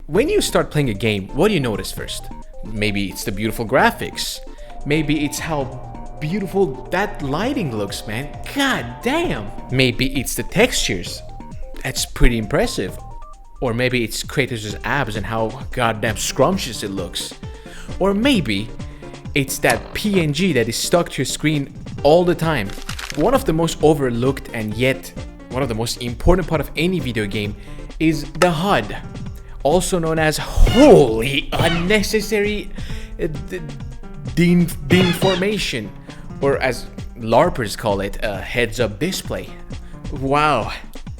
When you start playing a game, what do you notice first? Maybe it's the beautiful graphics. Maybe it's how beautiful that lighting looks, man. God damn. Maybe it's the textures. That's pretty impressive. Or maybe it's Kratos' abs and how goddamn scrumptious it looks. Or maybe it's that PNG that is stuck to your screen all the time. One of the most overlooked and yet one of the most important part of any video game is the HUD. Also known as wholly unnecessary deformation, or as LARPers call it, a heads-up display. Wow.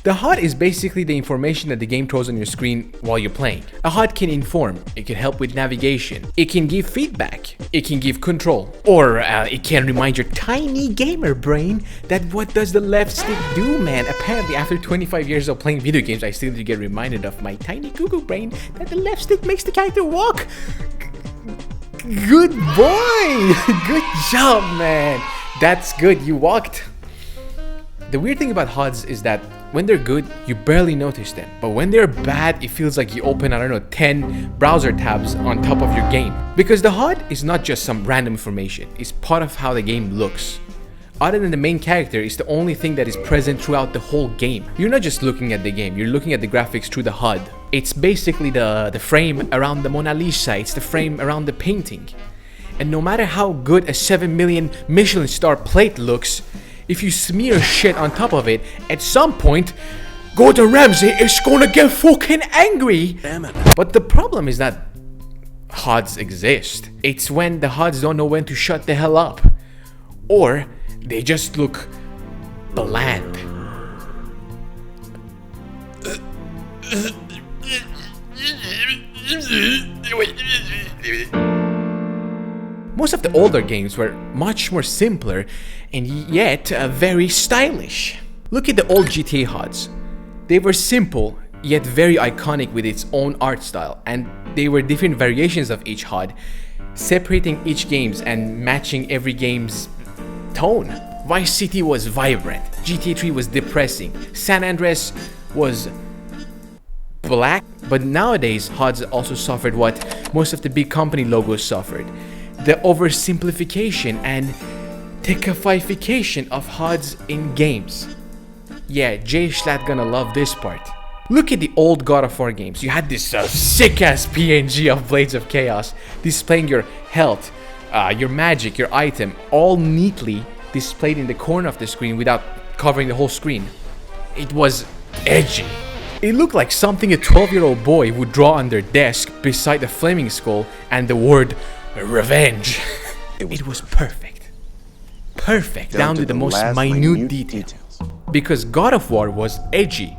The HUD is basically the information that the game throws on your screen while you're playing. A HUD can inform, it can help with navigation, it can give feedback, it can give control, or it can remind your tiny gamer brain that what does the left stick do, man. Apparently after 25 years of playing video games, I still need to get reminded of my tiny Google brain that the left stick makes the character walk. Good boy! Good job, man! That's good, you walked. The weird thing about HUDs is that when they're good, you barely notice them. But when they're bad, it feels like you open, 10 browser tabs on top of your game. Because the HUD is not just some random information, it's part of how the game looks. Other than the main character, it's the only thing that is present throughout the whole game. You're not just looking at the game, you're looking at the graphics through the HUD. It's basically the frame around the Mona Lisa, it's the frame around the painting. And no matter how good a 7 million Michelin star plate looks, if you smear shit on top of it, at some point, Gordon Ramsay is gonna get fucking angry. Damn it. But the problem is that HUDs exist. It's when the HUDs don't know when to shut the hell up. Or they just look bland. Most of the older games were much more simpler and yet very stylish. Look at the old GTA HUDs. They were simple yet very iconic with its own art style, and they were different variations of each HUD, separating each games and matching every game's tone. Vice City was vibrant, GTA 3 was depressing, San Andreas was black, but nowadays HUDs also suffered what most of the big company logos suffered. The oversimplification and techification of HUDs in games. Yeah, Jay Schlatt gonna love this part. Look at the old God of War games. You had this sick-ass PNG of Blades of Chaos displaying your health, your magic, your item, all neatly displayed in the corner of the screen without covering the whole screen. It was edgy. It looked like something a 12-year-old boy would draw on their desk beside the flaming skull and the word revenge. It was perfect. Perfect down to the most minute details. Because God of War was edgy,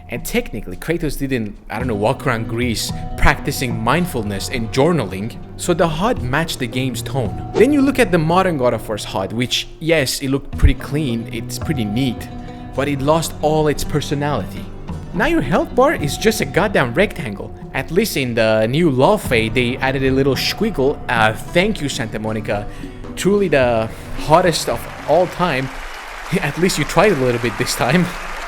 and technically Kratos didn't, walk around Greece practicing mindfulness and journaling, so the HUD matched the game's tone. Then you look at the modern God of War's HUD, which, yes, it looked pretty clean, it's pretty neat, but it lost all its personality. Now your health bar is just a goddamn rectangle. At least in the new Law Fade, they added a little squiggle. Thank you, Santa Monica. Truly the hottest of all time. At least you tried a little bit this time.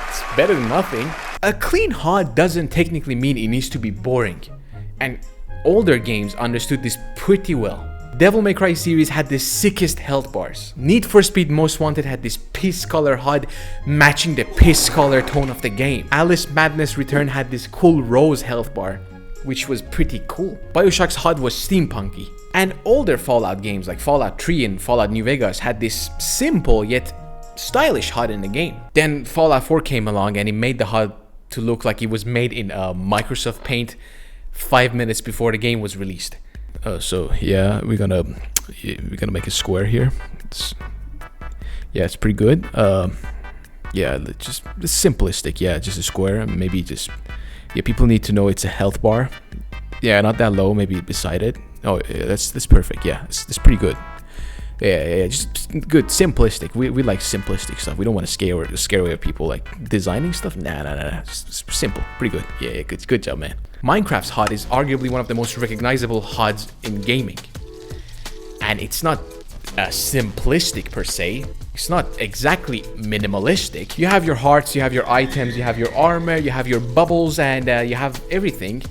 It's better than nothing. A clean HUD doesn't technically mean it needs to be boring. And older games understood this pretty well. Devil May Cry series had the sickest health bars. Need for Speed Most Wanted had this piss color HUD matching the piss color tone of the game. Alice Madness Return had this cool rose health bar, which was pretty cool. BioShock's HUD was steampunky. And older Fallout games like Fallout 3 and Fallout New Vegas had this simple yet stylish HUD in the game. Then Fallout 4 came along and it made the HUD to look like it was made in Microsoft Paint 5 minutes before the game was released. So yeah, we're gonna make a square here. It's pretty good. Yeah, just simplistic. Yeah, just a square. Maybe just people need to know it's a health bar. Yeah, not that low. Maybe beside it. Oh, yeah, that's perfect. Yeah, it's pretty good. Yeah, just good, simplistic. We like simplistic stuff. We don't want to scare away people like designing stuff. Nah. Just simple, pretty good. Yeah, good job, man. Minecraft's HUD is arguably one of the most recognizable HUDs in gaming, and it's not simplistic per se. It's not exactly minimalistic. You have your hearts, you have your items, you have your armor, you have your bubbles, and you have everything.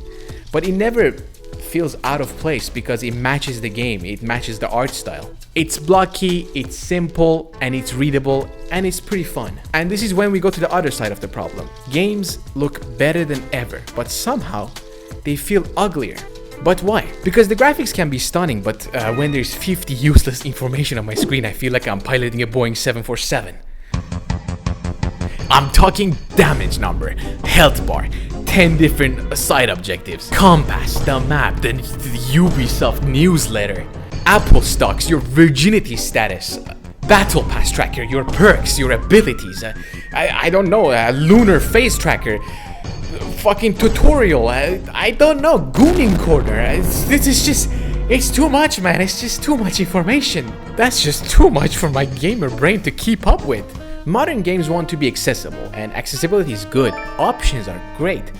but it never feels out of place because it matches the game, it matches the art style. It's blocky, it's simple, and it's readable, and it's pretty fun. And this is when we go to the other side of the problem. Games look better than ever, but somehow they feel uglier. But why? Because the graphics can be stunning, but when there's 50 useless information on my screen, I feel like I'm piloting a Boeing 747. I'm talking damage number, health bar, 10 different side objectives, compass, the map, the Ubisoft newsletter, Apple stocks, your virginity status, battle pass tracker, your perks, your abilities, I don't know, a lunar phase tracker, fucking tutorial, I don't know, gooning corner. It's too much, man. It's just too much information. That's just too much for my gamer brain to keep up with. Modern games want to be accessible, and accessibility is good. Options are great.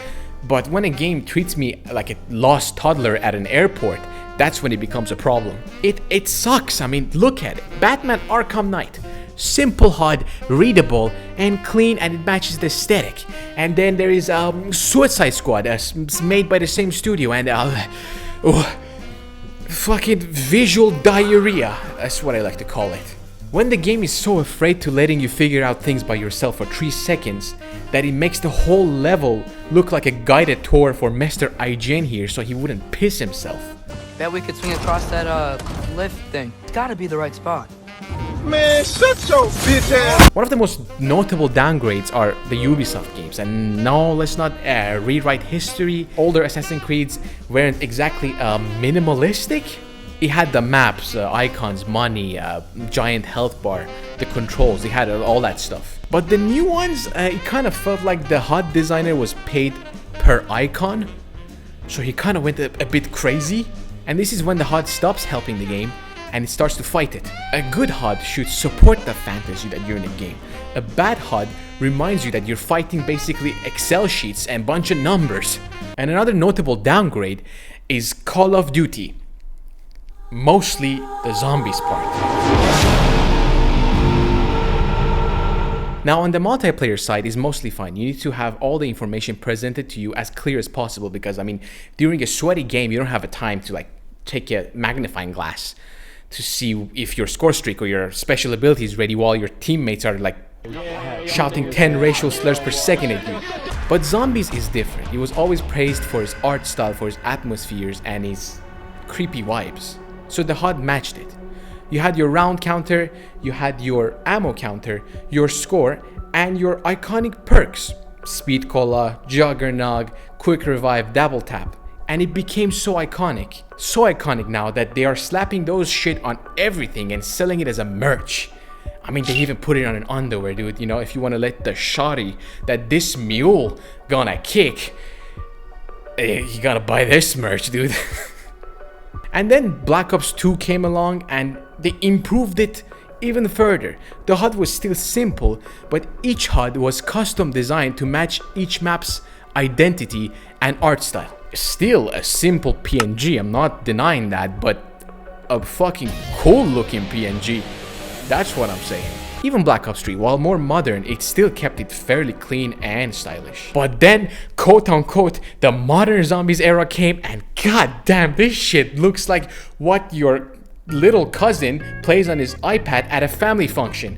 But when a game treats me like a lost toddler at an airport, that's when it becomes a problem. It sucks. I mean, look at it. Batman Arkham Knight. Simple HUD, readable and clean, and it matches the aesthetic. And then there is Suicide Squad, made by the same studio, and fucking visual diarrhea. That's what I like to call it. When the game is so afraid to letting you figure out things by yourself for 3 seconds that it makes the whole level look like a guided tour for Mr. IGN here so he wouldn't piss himself. Bet we could swing across that lift thing. It's gotta be the right spot. Man, shut your bitch ass. One of the most notable downgrades are the Ubisoft games, and no, let's not rewrite history. Older Assassin's Creeds weren't exactly minimalistic. It had the maps, icons, money, giant health bar, the controls, it had all that stuff. But the new ones, it kind of felt like the HUD designer was paid per icon, so he kind of went a bit crazy. And this is when the HUD stops helping the game and it starts to fight it. A good HUD should support the fantasy that you're in a game. A bad HUD reminds you that you're fighting basically Excel sheets and bunch of numbers. And another notable downgrade is Call of Duty. Mostly the zombies part. Now on the multiplayer side is mostly fine. You need to have all the information presented to you as clear as possible because I mean during a sweaty game you don't have a time to like take a magnifying glass to see if your score streak or your special ability is ready while your teammates are like shouting 10 racial slurs per second at you. But Zombies is different. He was always praised for his art style, for his atmospheres and his creepy vibes. So the HUD matched it. You had your round counter, you had your ammo counter, your score, and your iconic perks. Speed Cola, Juggernog, Quick Revive, Double Tap. And it became so iconic. So iconic now that they are slapping those shit on everything and selling it as a merch. I mean, they even put it on an underwear, dude. You know, if you want to let the shawty that this mule gonna kick, you gotta buy this merch, dude. And then Black Ops 2 came along and they improved it even further. The HUD was still simple, but each HUD was custom designed to match each map's identity and art style. Still a simple PNG, I'm not denying that, but a fucking cool looking PNG. That's what I'm saying. Even Black Ops 3, while more modern, it still kept it fairly clean and stylish. But then, quote unquote, the modern zombies era came and goddamn, this shit looks like what your little cousin plays on his iPad at a family function.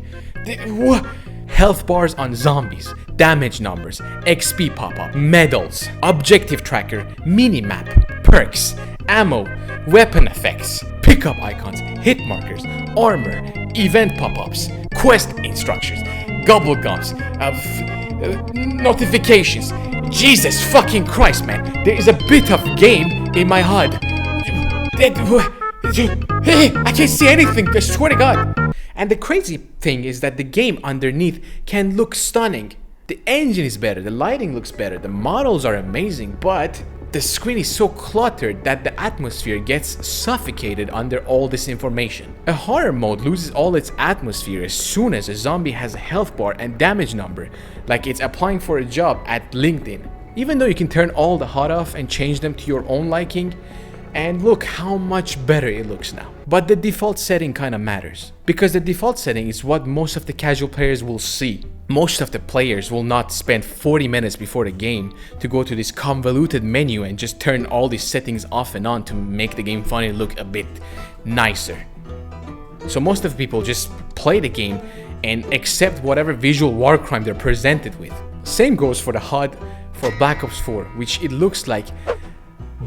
Health bars on zombies, damage numbers, XP pop-up, medals, objective tracker, mini-map, perks, ammo, weapon effects, pickup icons, hit markers, armor, event pop-ups, quest instructions, gobble gums, notifications. Jesus fucking Christ, man. There is a bit of game in my HUD. I can't see anything, I swear to God. And the crazy thing is that the game underneath can look stunning. The engine is better, the lighting looks better, the models are amazing, but the screen is so cluttered that the atmosphere gets suffocated under all this information. A horror mode loses all its atmosphere as soon as a zombie has a health bar and damage number, like it's applying for a job at LinkedIn. Even though you can turn all the HUD off and change them to your own liking, and look how much better it looks now. But the default setting kinda matters, because the default setting is what most of the casual players will see. Most of the players will not spend 40 minutes before the game to go to this convoluted menu and just turn all these settings off and on to make the game finally look a bit nicer. So most of the people just play the game and accept whatever visual war crime they're presented with. Same goes for the HUD for Black Ops 4, which it looks like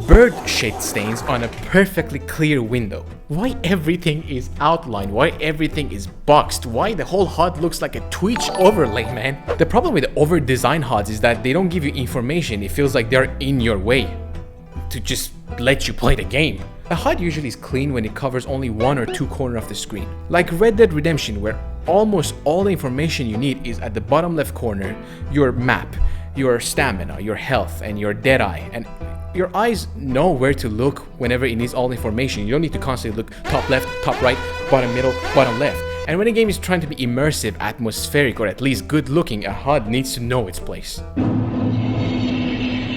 bird shit stains on a perfectly clear window. Why everything is outlined? Why everything is boxed? Why the whole HUD looks like a Twitch overlay, man? The problem with the over-designed HUDs is that they don't give you information. It feels like they're in your way to just let you play the game. A HUD usually is clean when it covers only one or two corners of the screen. Like Red Dead Redemption, where almost all the information you need is at the bottom left corner, your map, your stamina, your health, and your dead eye. And your eyes know where to look whenever it needs all the information. You don't need to constantly look top left, top right, bottom middle, bottom left. And when a game is trying to be immersive, atmospheric, or at least good looking, a HUD needs to know its place.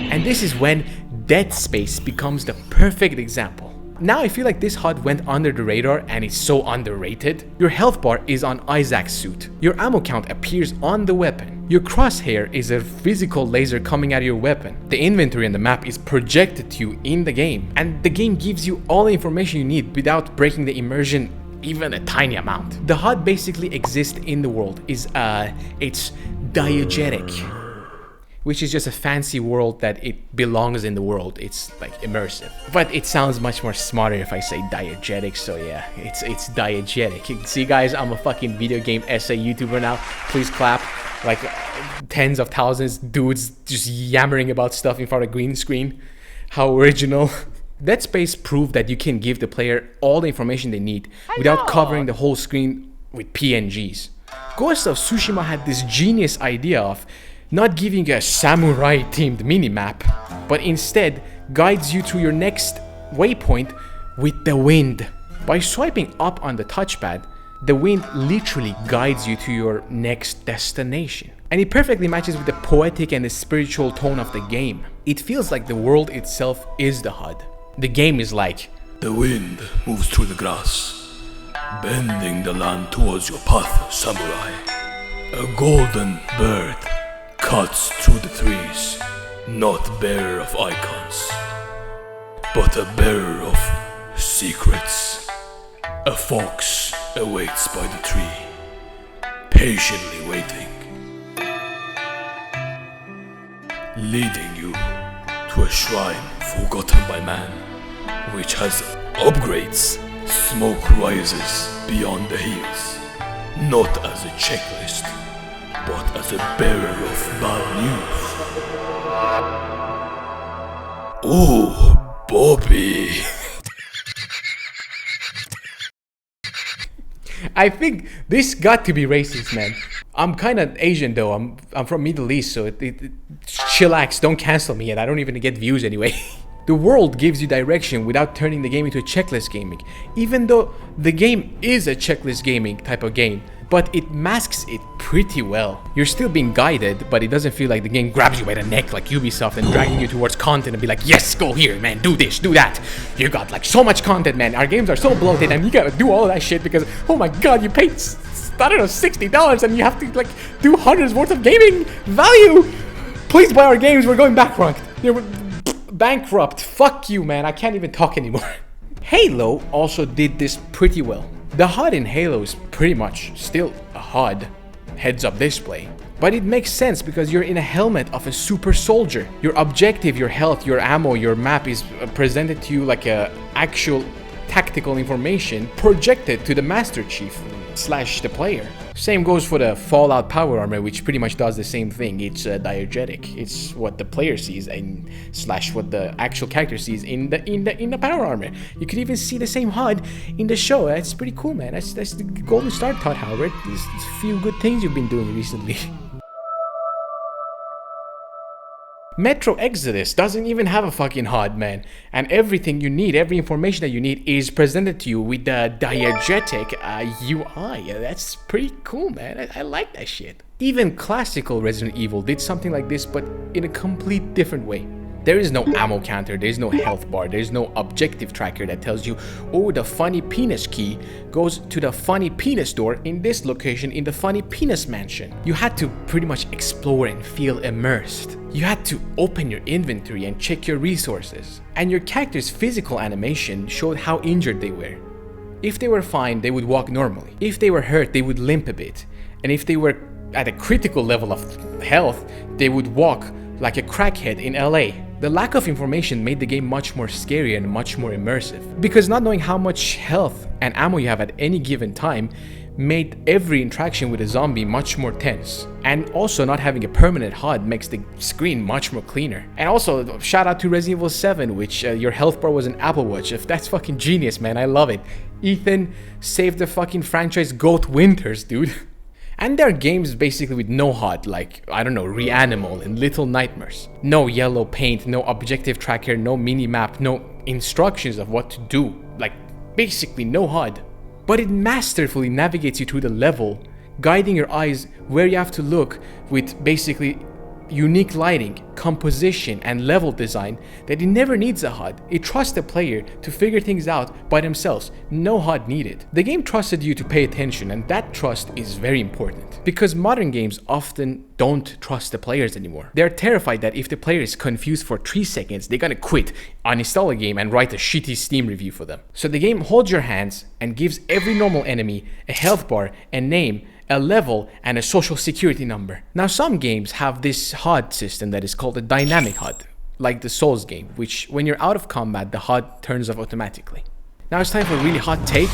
And this is when Dead Space becomes the perfect example. Now I feel like this HUD went under the radar and it's so underrated. Your health bar is on Isaac's suit. Your ammo count appears on the weapon. Your crosshair is a physical laser coming out of your weapon. The inventory on the map is projected to you in the game. And the game gives you all the information you need without breaking the immersion even a tiny amount. The HUD basically exists in the world. It's diegetic, which is just a fancy world that it belongs in the world. It's like immersive. But it sounds much more smarter if I say diegetic, so yeah, it's diegetic. You can see, guys, I'm a fucking video game essay YouTuber now. Please clap. Like tens of thousands dudes just yammering about stuff in front of a green screen. How original. Dead Space proved that you can give the player all the information they need without covering the whole screen with PNGs. Ghost of Tsushima had this genius idea of not giving a samurai-themed minimap, but instead guides you to your next waypoint with the wind. By swiping up on the touchpad, the wind literally guides you to your next destination. And it perfectly matches with the poetic and the spiritual tone of the game. It feels like the world itself is the HUD. The game is like, the wind moves through the grass, bending the land towards your path, samurai. A golden bird cuts through the trees, not bearer of icons, but a bearer of secrets. A fox awaits by the tree, patiently waiting, leading you to a shrine forgotten by man, which has upgrades. Smoke rises beyond the hills, not as a checklist, but as a bearer of bad news. Oh, Bobby. I think this got to be racist, man. I'm kind of Asian though. I'm from Middle East, so chillax, don't cancel me yet. I don't even get views anyway. The world gives you direction without turning the game into a checklist gaming, even though the game is a checklist gaming type of game, but it masks it pretty well. You're still being guided, but it doesn't feel like the game grabs you by the neck like Ubisoft and dragging you towards content and be like, yes, go here, man, do this, do that. You got like so much content, man. Our games are so bloated and you gotta do all of that shit because, oh my god, you paid, I don't know, $60 and you have to like do hundreds worth of gaming value. Please buy our games, we're going bankrupt. Bankrupt. Fuck you, man. I can't even talk anymore. Halo also did this pretty well. The HUD in Halo is pretty much still a HUD, heads-up display. But it makes sense because you're in a helmet of a super soldier. Your objective, your health, your ammo, your map is presented to you like a actual tactical information projected to the Master Chief / the player. Same goes for the Fallout power armor, which pretty much does the same thing. It's diegetic. It's what the player sees and / what the actual character sees in the power armor. You could even see the same HUD in the show. That's pretty cool, man. That's the golden star, Todd Howard. There's a few good things you've been doing recently. Metro Exodus doesn't even have a fucking HUD, man. And everything you need, every information that you need is presented to you with the diegetic UI. Yeah, that's pretty cool, man. I like that shit. Even classical Resident Evil did something like this, but in a complete different way. There is no ammo counter, there is no health bar, there is no objective tracker that tells you, oh, the funny penis key goes to the funny penis door in this location in the funny penis mansion. You had to pretty much explore and feel immersed. You had to open your inventory and check your resources. And your character's physical animation showed how injured they were. If they were fine, they would walk normally. If they were hurt, they would limp a bit. And if they were at a critical level of health, they would walk like a crackhead in LA. The lack of information made the game much more scary and much more immersive. Because not knowing how much health and ammo you have at any given time made every interaction with a zombie much more tense. And also not having a permanent HUD makes the screen much more cleaner. And also, shout out to Resident Evil 7, which your health bar was an Apple Watch. If that's fucking genius, man, I love it. Ethan saved the fucking franchise Goat Winters, dude. And there are games basically with no HUD, like, I don't know, Reanimal and Little Nightmares. No yellow paint, no objective tracker, no mini-map, no instructions of what to do. Like, basically no HUD. But it masterfully navigates you through the level, guiding your eyes where you have to look with basically unique lighting, composition, and level design that it never needs a HUD. It trusts the player to figure things out by themselves, no HUD needed. The game trusted you to pay attention, and that trust is very important. Because modern games often don't trust the players anymore. They're terrified that if the player is confused for 3 seconds, they're gonna quit, uninstall a game, and write a shitty Steam review for them. So the game holds your hands and gives every normal enemy a health bar, a name, a level, and a social security number. Now some games have this HUD system that is called a dynamic HUD, like the Souls game, which when you're out of combat, the HUD turns off automatically. Now it's time for a really hot take.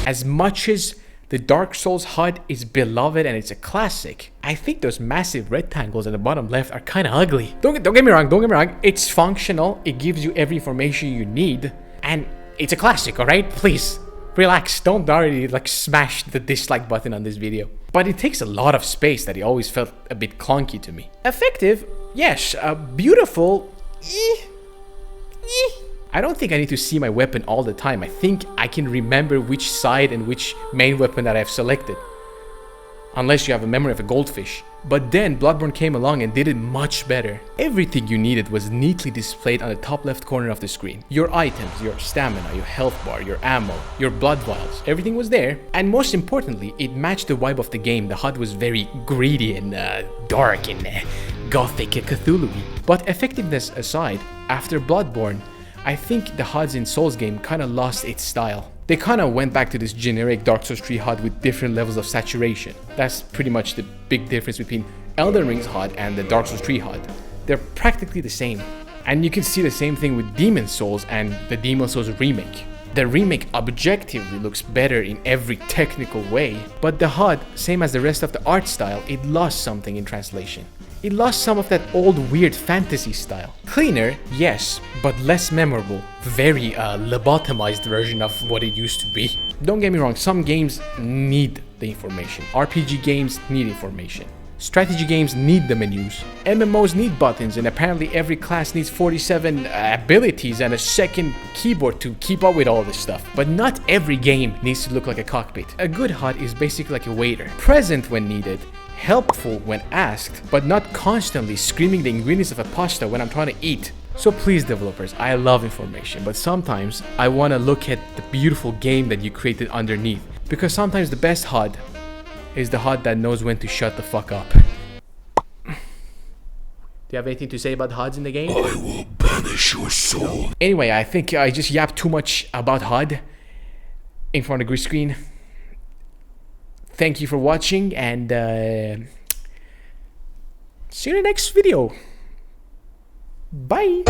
As much as the Dark Souls HUD is beloved and it's a classic, I think those massive rectangles at the bottom left are kind of ugly. Don't get me wrong, it's functional, it gives you every information you need, and it's a classic, alright? Please. Relax, don't already like smash the dislike button on this video. But it takes a lot of space that it always felt a bit clunky to me. Effective, yes. Beautiful, I don't think I need to see my weapon all the time. I think I can remember which side and which main weapon that I've selected. Unless you have a memory of a goldfish. But then Bloodborne came along and did it much better. Everything you needed was neatly displayed on the top left corner of the screen. Your items, your stamina, your health bar, your ammo, your blood vials, everything was there. And most importantly, it matched the vibe of the game. The HUD was very greedy and dark and gothic Cthulhu-y. But effectiveness aside, after Bloodborne, I think the HUDs in Souls game kinda lost its style. They kinda went back to this generic Dark Souls 3 HUD with different levels of saturation. That's pretty much the big difference between Elden Ring's HUD and the Dark Souls 3 HUD. They're practically the same. And you can see the same thing with Demon Souls and the Demon Souls remake. The remake objectively looks better in every technical way, but the HUD, same as the rest of the art style, it lost something in translation. It lost some of that old weird fantasy style. Cleaner, yes, but less memorable. Very lobotomized version of what it used to be. Don't get me wrong, some games need the information. RPG games need information. Strategy games need the menus. MMOs need buttons, and apparently every class needs 47 abilities and a second keyboard to keep up with all this stuff. But not every game needs to look like a cockpit. A good HUD is basically like a waiter. Present when needed, helpful when asked, but not constantly screaming the ingredients of a pasta when I'm trying to eat. So please developers, I love information, but sometimes I want to look at the beautiful game that you created underneath. Because sometimes the best HUD is the HUD that knows when to shut the fuck up. Do you have anything to say about HUDs in the game? I will banish your soul. Anyway, I think I just yapped too much about HUD in front of the green screen. Thank you for watching, and see you in the next video. Bye.